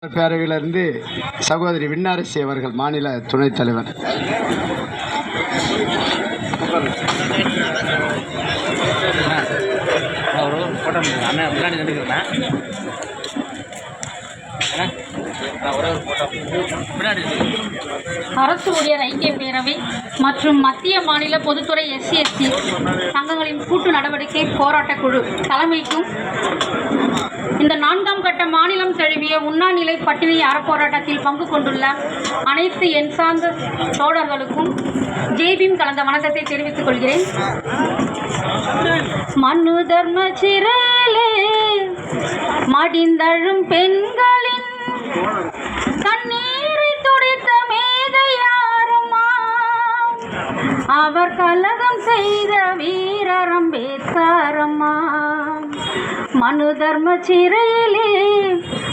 பேரவையிலிருந்து சகோதரி விண்ணரசி அவர்கள் மாநில துணைத் தலைவர். அரசு ஊழியர் ஐக்கிய பேரவை மற்றும் மத்திய மாநில பொதுத்துறை SC/ST சங்கங்களின் கூட்டு நடவடிக்கை போராட்டக் குழு தலைமைக்கும் இந்த 4ஆம் கட்ட மாநிலம் தழுவிய உண்ணாநிலை பட்டினி அறப்போராட்டத்தில் பங்கு கொண்டுள்ள அனைத்து எண் சார்ந்த தோழர்களுக்கும் ஜெய்பீம் கலந்த வணக்கத்தை தெரிவித்துக் கொள்கிறேன். மனு தர்ம சிறையிலே மடிந்தழும் பெண்களின் கண்ணீரை துடைத்த மேதையாருமா, அவர் கலகம் செய்த வீரர் அம்பேத்கரம்மா. மனு தர்ம சிறையிலே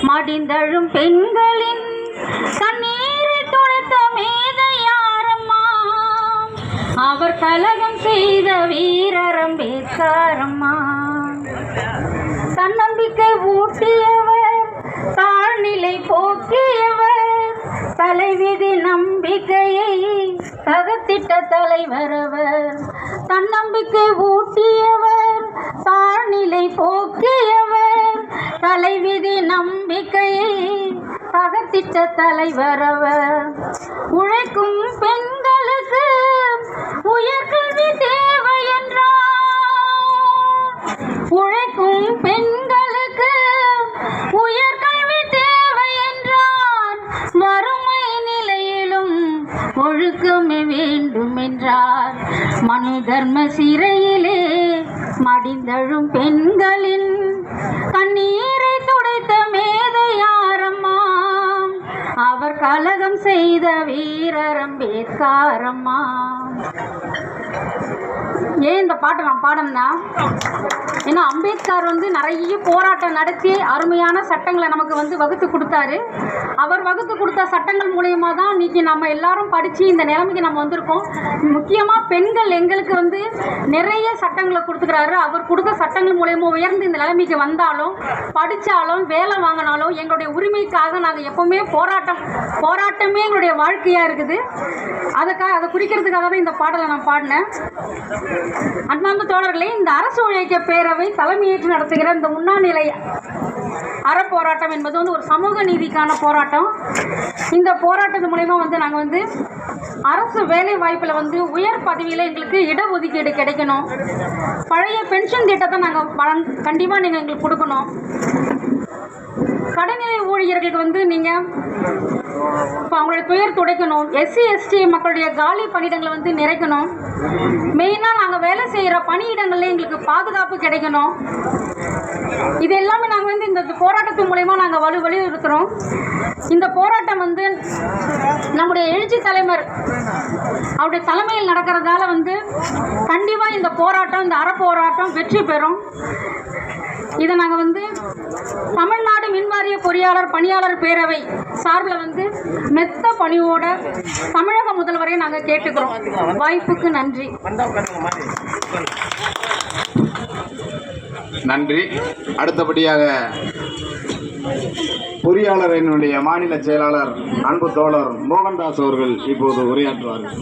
மடிந்தழும் பெண்களின் கண்ணீரை துடைத்த மேதையாரம்மா, அவர் கலகம் செய்த வீரர் அம்பேத்கரம்மா. தன்னம்பிக்கை ஊட்டியவர், தாழ்நிலை போக்கியவர், தலைவிதி நம்பிக்கையை தகத்திட்ட தலைவர் அவர். தன்னம்பிக்கை ஊட்டியவர், தாழ்நிலை போக்கியவர், தலைவிதி நம்பிக்கையை தகத்திட்ட தலைவர் அவர். உழைக்கும் பெண்களுக்கு உயர்கல்வி தேவை என்றார். உழைக்கும் பெண்களுக்கு உயர்கல்வி தேவை என்றார். வறுமை நிலையிலும் ஒழுக்கமே வேண்டும் என்றார். மனு தர்ம சிறையிலே மடிந்தழும் பெண்களின் கண்ணீரை துடைத்த மேதையாரம்மா, அவர் கலகம் செய்த வீரர் அம்பேத்கரம்மா. ஏன் இந்த பாட்டை நான் பாடணும்னா, ஏன்னா அம்பேத்கர் நிறைய போராட்டம் நடத்தி அருமையான சட்டங்களை நமக்கு வகுத்து கொடுத்தாரு. அவர் வகுத்து கொடுத்த சட்டங்கள் மூலயமா தான் இன்னைக்கு நம்ம எல்லாரும் படித்து இந்த நிலைமைக்கு நம்ம வந்திருக்கோம். முக்கியமாக பெண்கள் எங்களுக்கு நிறைய சட்டங்களை கொடுத்துக்கிறாரு. அவர் கொடுத்த சட்டங்கள் மூலயமா உயர்ந்து இந்த நிலைமைக்கு வந்தாலும், படித்தாலும், வேலை வாங்கினாலும் எங்களுடைய உரிமைக்காக நாங்கள் எப்போவுமே போராட்டமே எங்களுடைய வாழ்க்கையாக இருக்குது. அதை குறிக்கிறதுக்காக தான் இந்த பாடலை நான் பாடினேன். அன்பார்ந்த தோழர்களே, இந்த அரசு ஊழியர் பேரவை தலைமையேற்று நடத்துகிற இந்த உண்ணாநிலை அறப்போராட்டம் என்பது ஒரு சமூக நீதிக்கான போராட்டம். இந்த போராட்டத்து மூலமா நாங்கள் அரசு வேலை வாய்ப்பில் உயர் பதவியில் எங்களுக்கு இடஒதுக்கீடு கிடைக்கணும். பழைய பென்ஷன் திட்டத்தை நாங்கள் கண்டிப்பாக நீங்கள் எங்களுக்கு கொடுக்கணும். கடைநிலை ஊழியர்களுக்கு நீங்கள் இப்போ அவங்களுடைய துயர் துடைக்கணும். SC/ST மக்களுடைய காலி பணியிடங்களை நிறைக்கணும். மெயினாக நாங்கள் வேலை செய்கிற பணியிடங்களில் எங்களுக்கு பாதுகாப்பு கிடைக்கணும். இது எல்லாமே நாங்கள் இந்த போராட்டத்தின் மூலயமா நாங்கள் வலியுறுத்துகிறோம். இந்த போராட்டம் நம்முடைய எழுச்சி தலைவர் அவருடைய தலைமையில் நடக்கிறதால கண்டிப்பாக இந்த போராட்டம், இந்த அறப்போராட்டம் வெற்றி பெறும். இதை நாங்கள் தமிழ்நாடு மின்வாரிய பொறியாளர் பணியாளர் பேரவை சார்பில் மெத்த பணியோட தமிழக முதல்வரை நாங்கள் கேட்டுக்கிறோம். வாய்ப்புக்கு நன்றி. நன்றி. அடுத்தபடியாக பொறியாளரினுடைய மாநில செயலாளர் அன்பு தோழர் மோகன்தாஸ் அவர்கள் இப்போது உரையாற்றுவார்கள்.